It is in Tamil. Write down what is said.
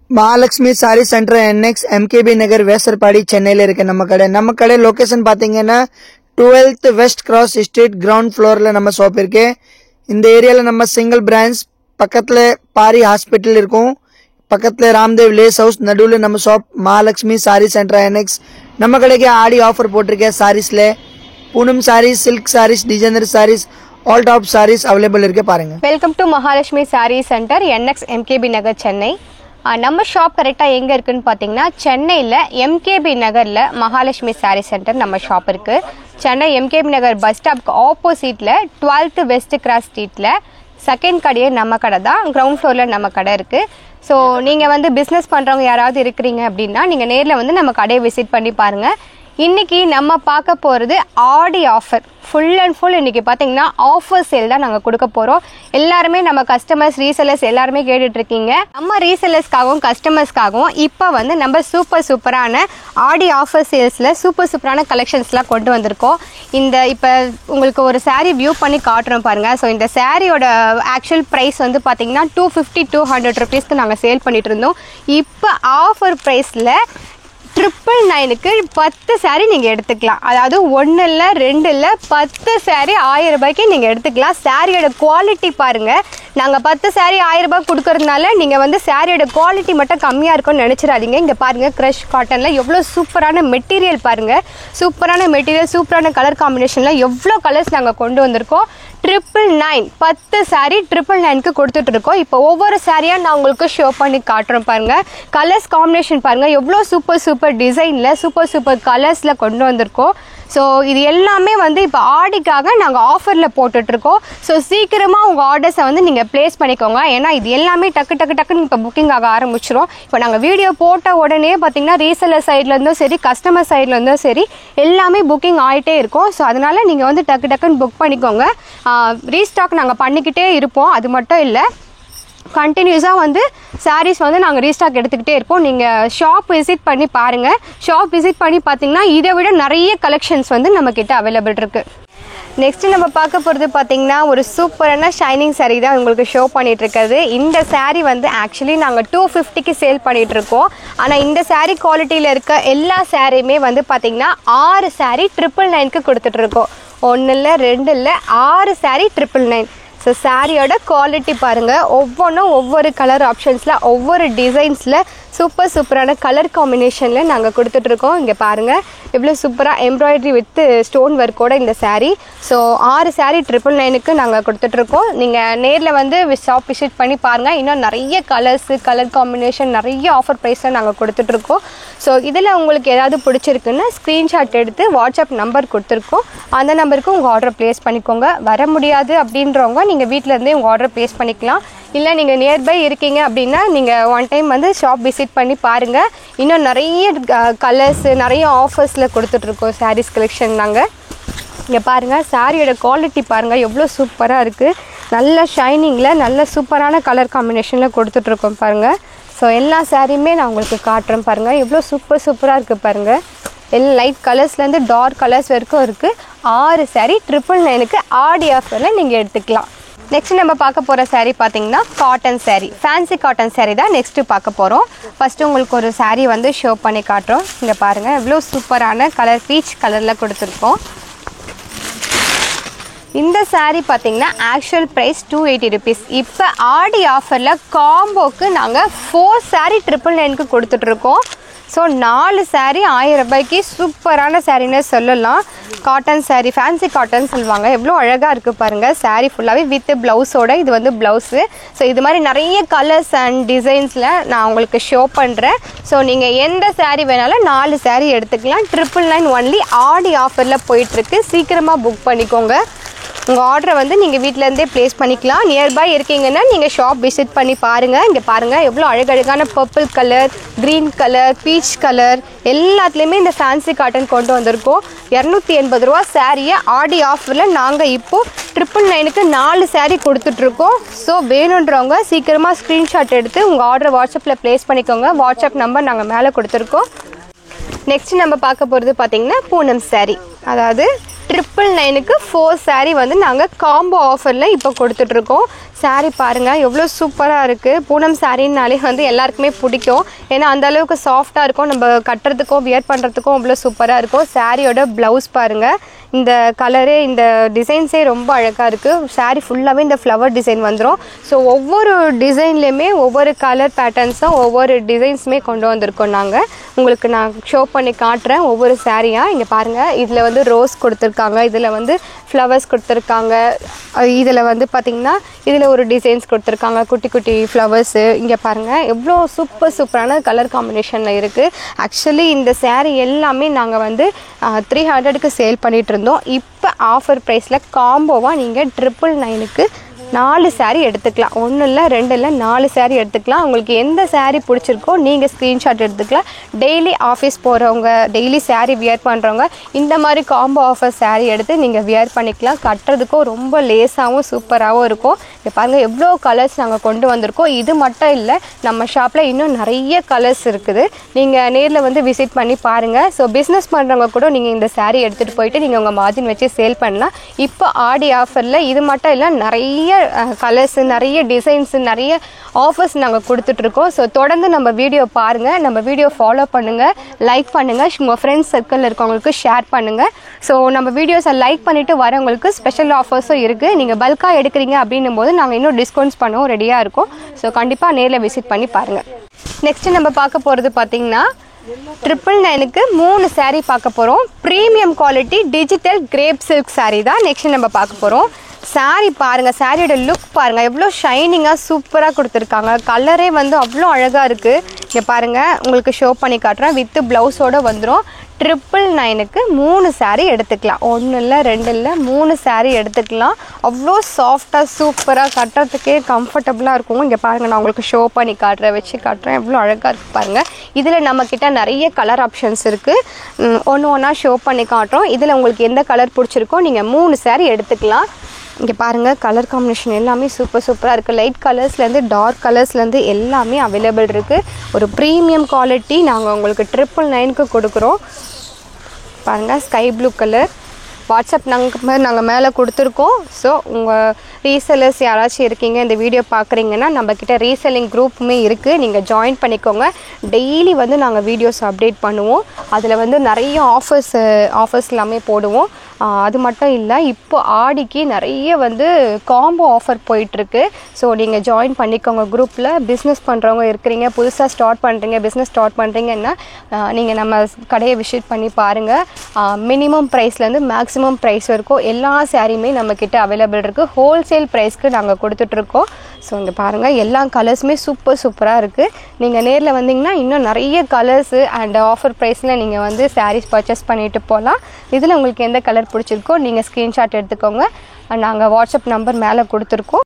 Mahalakshmi sari centre NX MKB नगर वेसरपाड़ी चेन्नई நம்ம கடை லொகேஷன் பாத்தீங்கன்னா 12th west cross street ground ஃப்ளோர்ல நம்ம ஷாப் இருக்கு. இந்த ஏரியால நம்ம சிங்கிள் பிரான்ச் பக்கத்துல பாரி ஹாஸ்பிடல் இருக்கும், பக்கத்துல ராம்தேவ் லேஸ் ஹவுஸ், நடுவுல நம்ம shop Mahalakshmi sari centre NX. நம்ம கடைக்கு ஆடி ஆஃபர் போட்டிருக்கேன். சாரீஸ்ல Poonam saris, silk saris, designer saris, all top saris available இருக்கு பாருங்க. Welcome to Mahalakshmi sari centre NX MKB Nagar Chennai. நம்ம ஷாப் கரெக்டாக எங்கே இருக்குதுன்னு பார்த்தீங்கன்னா சென்னையில் MKB நகரில் மகாலட்சுமி சாரீ சென்டர் நம்ம ஷாப் இருக்குது. சென்னை MKB நகர் பஸ் ஸ்டாப்க்கு ஆப்போசிட்டில் 12th வெஸ்ட் கிராஸ் ஸ்ட்ரீட்டில் செகண்ட் கடையே நம்ம கடை தான், கிரவுண்ட் ஃப்ளோரில் நம்ம கடை இருக்குது. ஸோ நீங்கள் வந்து பிஸ்னஸ் பண்ணுறவங்க யாராவது இருக்கிறீங்க அப்படின்னா நீங்கள் நேரில் வந்து நம்ம கடையை விசிட் பண்ணி பாருங்கள். இன்றைக்கி நம்ம பார்க்க போகிறது ஆடி ஆஃபர், ஃபுல் அண்ட் ஃபுல் இன்றைக்கி பார்த்தீங்கன்னா ஆஃபர் சேல் தான் நாங்கள் கொடுக்க போகிறோம். எல்லாருமே நம்ம கஸ்டமர்ஸ் ரீசெல்லர்ஸ் எல்லாருமே கேட்டுட்ருக்கீங்க. நம்ம ரீசெல்லர்ஸ்க்காகவும் கஸ்டமர்ஸ்க்காகவும் இப்போ வந்து நம்ம சூப்பரான ஆடி ஆஃபர் சேல்ஸில் சூப்பரான கலெக்ஷன்ஸ்லாம் கொண்டு வந்திருக்கோம். இப்போ உங்களுக்கு ஒரு சாரீ வியூ பண்ணி காட்டுறோம் பாருங்கள். ஸோ இந்த சாரியோட ஆக்சுவல் ப்ரைஸ் வந்து பார்த்தீங்கன்னா 250-200 ருபீஸ்க்கு நாங்கள் சேல் பண்ணிகிட்டு இருந்தோம். இப்போ ஆஃபர் ப்ரைஸில் 999க்கு 10 சாரீ நீங்கள் எடுத்துக்கலாம். அதாவது 1 இல்லை 2 இல்லை 10 சாரீ 1000 ரூபாய்க்கு நீங்கள் எடுத்துக்கலாம். சாரியோட குவாலிட்டி பாருங்கள். நாங்கள் 10 சாரீ 1000 ரூபாய் கொடுக்கறதுனால நீங்கள் வந்து சாரியோட குவாலிட்டி மட்டும் கம்மியாக இருக்கும்னு நினச்சிடாதீங்க. இங்கே பாருங்கள், க்ரஷ் காட்டனில் எவ்வளோ சூப்பரான மெட்டீரியல் பாருங்கள். சூப்பரான மெட்டீரியல், சூப்பரான கலர் காம்பினேஷனில் எவ்வளோ கலர்ஸ் நாங்கள் கொண்டு வந்திருக்கோம். 999 10 சாரீ 999க்கு கொடுத்துட்ருக்கோம். இப்போ ஒவ்வொரு சாரியாக நான் உங்களுக்கு ஷோ பண்ணி காட்டுறோம் பாருங்கள். கலர்ஸ் காம்பினேஷன் பாருங்கள், எவ்வளோ சூப்பர் டிசைனில் சூப்பர் கலர்ஸில் கொண்டு வந்திருக்கோம். ஸோ இது எல்லாமே வந்து இப்போ ஆடிக்காக நாங்கள் ஆஃபரில் போட்டுட்ருக்கோம். ஸோ சீக்கிரமாக உங்கள் ஆர்டர்ஸை வந்து நீங்கள் ப்ளேஸ் பண்ணிக்கோங்க. ஏன்னா இது எல்லாமே டக்குன்னு இப்போ புக்கிங் ஆக ஆரம்பிச்சிடும். இப்போ நாங்கள் வீடியோ போட்ட உடனே பார்த்தீங்கன்னா ரீசெல்லர் சைட்லேருந்தும் சரி, கஸ்டமர் சைட்லேருந்தும் சரி, எல்லாமே புக்கிங் ஆகிட்டே இருக்கும். ஸோ அதனால் நீங்கள் வந்து டக்குன்னு புக் பண்ணிக்கோங்க. ரீஸ்டாக் நாங்கள் பண்ணிக்கிட்டே இருப்போம். அது மட்டும் இல்லை, கண்டினியூஸாக வந்து சாரீஸ் வந்து நாங்கள் ரீஸ்டாக் எடுத்துக்கிட்டே இருப்போம். நீங்கள் ஷாப் விசிட் பண்ணி பாருங்கள். ஷாப் விசிட் பண்ணி பார்த்தீங்கன்னா இதை விட நிறைய கலெக்ஷன்ஸ் வந்து நம்மக்கிட்ட அவைலபிள் இருக்குது. நெக்ஸ்ட்டு நம்ம பார்க்க போகிறது பார்த்தீங்கன்னா ஒரு சூப்பரான ஷைனிங் சாரீ தான் உங்களுக்கு ஷோ பண்ணிகிட்ருக்கிறது. இந்த சாரீ வந்து ஆக்சுவலி நாங்கள் 250க்கு சேல் பண்ணிகிட்ருக்கோம். ஆனால் இந்த சாரீ குவாலிட்டியில் இருக்க எல்லா சாரியுமே வந்து பார்த்திங்கன்னா 6 சாரீ 999க்கு கொடுத்துட்ருக்கோம். 1 இல்லை 2 இல்லை 6 சாரீ 999. ஸோ சாரியோட குவாலிட்டி பாருங்கள். ஒவ்வொன்றும் ஒவ்வொரு கலர் ஆப்ஷன்ஸில், ஒவ்வொரு டிசைன்ஸில் சூப்பரான கலர் காம்பினேஷனில் நாங்கள் கொடுத்துட்ருக்கோம். இங்கே பாருங்கள் எவ்வளோ சூப்பராக எம்ப்ராய்டரி வித் ஸ்டோன் ஒர்க்கோட இந்த சாரீ. ஸோ 6 சாரீ 999க்கு நாங்கள் கொடுத்துட்ருக்கோம். நீங்கள் நேரில் வந்து ஷாப் விசிட் பண்ணி பாருங்கள். இன்னும் நிறைய கலர்ஸு, கலர் காம்பினேஷன், நிறைய ஆஃபர் ப்ரைஸில் நாங்கள் கொடுத்துட்ருக்கோம். ஸோ இதில் உங்களுக்கு ஏதாவது பிடிச்சிருக்குன்னா ஸ்க்ரீன்ஷாட் எடுத்து வாட்ஸ்அப் நம்பர் கொடுத்துருக்கோம், அந்த நம்பருக்கு உங்கள் ஆர்டர் ப்ளேஸ் பண்ணிக்கோங்க. வர முடியாது அப்படின்றவங்க நீங்கள் வீட்டிலேருந்தே உங்கள் ஆர்டர் ப்ளேஸ் பண்ணிக்கலாம். இல்லை நீங்கள் நியர்பை இருக்கீங்க அப்படின்னா நீங்கள் ஒன் டைம் வந்து ஷாப் விசிட் பண்ணி பாருங்கள். இன்னும் நிறைய கலர்ஸு, நிறைய ஆஃபர்ஸில் கொடுத்துட்ருக்கோம் சாரீஸ் கலெக்ஷன் நாங்கள். இங்கே பாருங்கள், சாரியோட குவாலிட்டி பாருங்கள் எவ்வளோ சூப்பராக இருக்குது. நல்ல ஷைனிங்கில், நல்ல சூப்பரான கலர் காம்பினேஷனில் கொடுத்துட்ருக்கோம் பாருங்கள். ஸோ எல்லா சாரியுமே நான் உங்களுக்கு காட்டுறேன் பாருங்கள். எவ்வளோ சூப்பராக இருக்குது பாருங்கள். எல்லாம் லைட் கலர்ஸ்லேருந்து டார்க் கலர்ஸ் வரைக்கும் இருக்குது. 6 சாரீ 999க்கு ஆடி ஆஃபரில் நீங்கள் எடுத்துக்கலாம். நெக்ஸ்ட் நம்ம பார்க்க போகிற சாரீ பார்த்தீங்கன்னா cotton sari, fancy cotton sari தான் நெக்ஸ்ட்டு பார்க்க போகிறோம். ஃபஸ்ட்டு உங்களுக்கு ஒரு சாரீ வந்து ஷோ பண்ணி காட்டுறோம். இங்கே பாருங்கள் எவ்வளோ சூப்பரான கலர், பீச் கலரில் கொடுத்துருக்கோம். இந்த சாரீ பார்த்தீங்கன்னா ஆக்சுவல் ப்ரைஸ் 280 ருபீஸ். இப்போ ஆடி ஆஃபரில் காம்போக்கு நாங்கள் 4 சாரீ 999க்கு கொடுத்துட்ருக்கோம். ஸோ 4 சாரீ 1000 ரூபாய்க்கு சூப்பரான சாரீன்னு சொல்லலாம். காட்டன் சாரீ, ஃபேன்சி காட்டன் சொல்லுவாங்க. எவ்வளோ அழகாக இருக்குது பாருங்கள். சாரீ ஃபுல்லாகவே வித் ப்ளவுஸோட, இது வந்து ப்ளவுஸு. ஸோ இது மாதிரி நிறைய கலர்ஸ் அண்ட் டிசைன்ஸில் நான் உங்களுக்கு ஷோ பண்ணுறேன். ஸோ நீங்கள் எந்த சாரீ வேணாலும் 4 சாரீ எடுத்துக்கலாம். 999 ஒன்லி ஆடி ஆஃபரில் போயிட்டுருக்கு. சீக்கிரமாக புக் பண்ணிக்கோங்க. உங்கள் ஆர்டரை வந்து நீங்கள் வீட்டிலேருந்தே ப்ளேஸ் பண்ணிக்கலாம். நியர்பை இருக்கீங்கன்னா நீங்கள் ஷாப் விசிட் பண்ணி பாருங்கள். இங்கே பாருங்கள் எவ்வளோ அழகழகான purple colour, green colour, peach colour எல்லாத்துலேயுமே இந்த ஃபேன்சி காட்டன் கொண்டு வந்திருக்கோம். 280 ரூபா சாரியை ஆடி ஆஃபரில் நாங்கள் இப்போது 999க்கு 4 சாரீ கொடுத்துட்ருக்கோம். ஸோ வேணுன்றவங்க சீக்கிரமாக ஸ்க்ரீன்ஷாட் எடுத்து உங்கள் ஆர்டரை வாட்ஸ்அப்பில் ப்ளேஸ் பண்ணிக்கோங்க. வாட்ஸ்அப் நம்பர் நாங்கள் மேலே கொடுத்துருக்கோம். நெக்ஸ்ட் நம்ம பார்க்க போகிறது பார்த்தீங்கன்னா பூனம் சாரீ. அதாவது 999க்கு 4 சாரீ வந்து நாங்கள் காம்போ ஆஃபரில் இப்போ கொடுத்துட்ருக்கோம். சாரீ பாருங்கள் எவ்வளோ சூப்பராக இருக்குது. பூனம் சாரின்னாலே வந்து எல்லாருக்குமே பிடிக்கும். ஏன்னா அந்த அளவுக்கு சாஃப்டாக இருக்கும். நம்ம கட்டுறதுக்கும் வியர் பண்ணுறதுக்கும் அவ்வளோ சூப்பராக இருக்கும். சாரியோட ப்ளவுஸ் பாருங்கள், இந்த கலரு இந்த டிசைன்ஸே ரொம்ப அழகாக இருக்குது. சாரீ ஃபுல்லாகவே இந்த ஃப்ளவர் டிசைன் வந்துடும். ஸோ ஒவ்வொரு டிசைன்லேயுமே ஒவ்வொரு கலர் பேட்டர்ன்ஸும் ஒவ்வொரு டிசைன்ஸுமே கொண்டு வந்திருக்கோம். நாங்கள் உங்களுக்கு நான் ஷோ பண்ணி காட்டுறேன் ஒவ்வொரு சாரியாக. இங்கே பாருங்கள், இதில் வந்து ரோஸ் கொடுத்துருக்காங்க, இதில் வந்து ஃப்ளவர்ஸ் கொடுத்துருக்காங்க, இதில் வந்து பார்த்திங்கன்னா இதில் ஒரு டிசைன்ஸ் கொடுத்துருக்காங்க, குட்டி குட்டி ஃப்ளவர்ஸு. இங்கே பாருங்கள் எவ்வளோ சூப்பரான கலர் காம்பினேஷனில் இருக்குது. ஆக்சுவலி இந்த சாரீ எல்லாமே நாங்கள் வந்து 300க்கு சேல் பண்ணிகிட்டு இருந்தோம். இப்போ ஆஃபர் ப்ரைஸில் காம்போவாக நீங்கள் 999க்கு 4 சாரீ எடுத்துக்கலாம். 1 இல்லை 2 இல்லை 4 சாரீ எடுத்துக்கலாம். உங்களுக்கு எந்த சாரீ பிடிச்சிருக்கோ நீங்கள் ஸ்க்ரீன்ஷாட் எடுத்துக்கலாம். டெய்லி ஆஃபீஸ் போகிறவங்க, டெய்லி சாரீ வியர் பண்ணுறவங்க இந்த மாதிரி காம்போ ஆஃபர் சாரீ எடுத்து நீங்கள் வியர் பண்ணிக்கலாம். கட்டுறதுக்கும் ரொம்ப லேஸாகவும் சூப்பராகவும் இருக்கும். இங்கே பாருங்கள் எவ்வளோ கலர்ஸ் நாங்கள் கொண்டு வந்திருக்கோம். இது மட்டும் இல்லை, நம்ம ஷாப்பில் இன்னும் நிறைய கலர்ஸ் இருக்குது. நீங்கள் நேரில் வந்து விசிட் பண்ணி பாருங்கள். ஸோ பிஸ்னஸ் பண்ணுறவங்க கூட நீங்கள் இந்த சாரீ எடுத்துகிட்டு போயிட்டு நீங்கள் உங்கள் மார்ஜின் வச்சு சேல் பண்ணலாம். இப்போ ஆடி ஆஃபரில் இது மட்டும் இல்லை, நிறைய கலர்ஸ், நிறைய டிசைன்ஸ், நிறைய ஆஃபர்ஸ் நாங்கள் கொடுத்துட்ருக்கோம். ஸோ தொடர்ந்து நம்ம வீடியோ பாருங்கள், நம்ம வீடியோ ஃபாலோ பண்ணுங்கள், லைக் பண்ணுங்கள், உங்கள் ஃப்ரெண்ட்ஸ் சர்க்கிளில் இருக்கவங்களுக்கு ஷேர் பண்ணுங்கள். ஸோ நம்ம வீடியோஸை லைக் பண்ணிவிட்டு வரவங்களுக்கு ஸ்பெஷல் ஆஃபர்ஸும் இருக்குது. நீங்கள் பல்காக எடுக்கிறீங்க அப்படின்னும் போது நாங்கள் இன்னும் டிஸ்கவுண்ட்ஸ் பண்ணவும் ரெடியாக இருக்கோம். ஸோ கண்டிப்பாக நேரில் விசிட் பண்ணி பாருங்கள். நெக்ஸ்ட்டு நம்ம பார்க்க போகிறது பார்த்திங்கன்னா 999க்கு 3 சாரீ பார்க்க போகிறோம். Premium quality digital grape silk sari தான் நெக்ஸ்ட் நம்ம பார்க்க போகிறோம். சாரீ பாருங்கள், சாரியோட லுக் பாருங்கள் எவ்வளோ ஷைனிங்காக சூப்பராக கொடுத்துருக்காங்க. கலரே வந்து அவ்வளோ அழகாக இருக்குது. இங்கே பாருங்கள், உங்களுக்கு ஷோ பண்ணி காட்டுறேன். வித்து ப்ளவுஸோடு வந்துடும். 999க்கு 3 சாரீ எடுத்துக்கலாம். 1 இல்லை 2 இல்லை 3 சாரீ எடுத்துக்கலாம். அவ்வளோ சாஃப்டாக சூப்பராக கட்டுறதுக்கே கம்ஃபர்டபுளாக இருக்கும். இங்கே பாருங்கள், நான் உங்களுக்கு ஷோ பண்ணி காட்டுறேன், வச்சு காட்டுறேன். எவ்வளோ அழகாக இருக்குது பாருங்கள். இதில் நம்மக்கிட்ட நிறைய கலர் ஆப்ஷன்ஸ் இருக்குது. ஒன்றா ஷோ பண்ணி காட்டுறோம். இதில் உங்களுக்கு எந்த கலர் பிடிச்சிருக்கோ நீங்கள் 3 சாரீ எடுத்துக்கலாம். இங்கே பாருங்கள், கலர் காம்பினேஷன் எல்லாமே சூப்பராக இருக்குது. லைட் கலர்ஸ்லேருந்து டார்க் கலர்ஸ்லேருந்து எல்லாமே அவைலபிள் இருக்குது. ஒரு ப்ரீமியம் குவாலிட்டி நாங்கள் உங்களுக்கு 999க்கு கொடுக்குறோம். பாருங்கள், ஸ்கை ப்ளூ கலர். வாட்ஸ்அப் நாங்கள் மேலே கொடுத்துருக்கோம். ஸோ உங்கள் ரீசெல்லர்ஸ் யாராச்சும் இருக்கீங்க, இந்த வீடியோ பார்க்குறீங்கன்னா நம்மக்கிட்ட ரீசெல்லிங் குரூப்புமே இருக்குது, நீங்கள் ஜாயின் பண்ணிக்கோங்க. டெய்லி வந்து நாங்கள் வீடியோஸ் அப்டேட் பண்ணுவோம். அதில் வந்து நிறைய ஆஃபர்ஸ் எல்லாமே போடுவோம். அது மட்டும் இல்லை, இப்போ ஆடிக்கு நிறைய வந்து காம்போ ஆஃபர் போயிட்டுருக்கு. ஸோ நீங்கள் ஜாயின் பண்ணிக்கோங்க குரூப்பில். பிஸ்னஸ் பண்ணுறவங்க இருக்கிறீங்க, புதுசாக பிஸ்னஸ் ஸ்டார்ட் பண்ணுறீங்கன்னா நீங்கள் நம்ம கடையை விசிட் பண்ணி பாருங்கள். மினிமம் ப்ரைஸ்லேருந்து மேக்ஸிமம் ப்ரைஸ் வரைக்கும் எல்லா சாரியுமே நம்மக்கிட்ட அவைலபிள் இருக்குது. ஹோல்சேல் ப்ரைஸ்க்கு நாங்கள் கொடுத்துட்ருக்கோம். ஸோ இங்கே பாருங்கள், எல்லா கலர்ஸுமே சூப்பராக இருக்குது. நீங்கள் நேரில் வந்தீங்கன்னா இன்னும் நிறைய கலர்ஸு அண்ட் ஆஃபர் ப்ரைஸில் நீங்கள் வந்து சாரீஸ் பர்ச்சேஸ் பண்ணிட்டு போகலாம். இதில் உங்களுக்கு எந்த கலர் பிடிச்சிருக்கோ நீங்கள் ஸ்க்ரீன்ஷாட் எடுத்துக்கோங்க. நாங்கள் வாட்ஸ்அப் நம்பர் மேலே கொடுத்துருக்கோம்.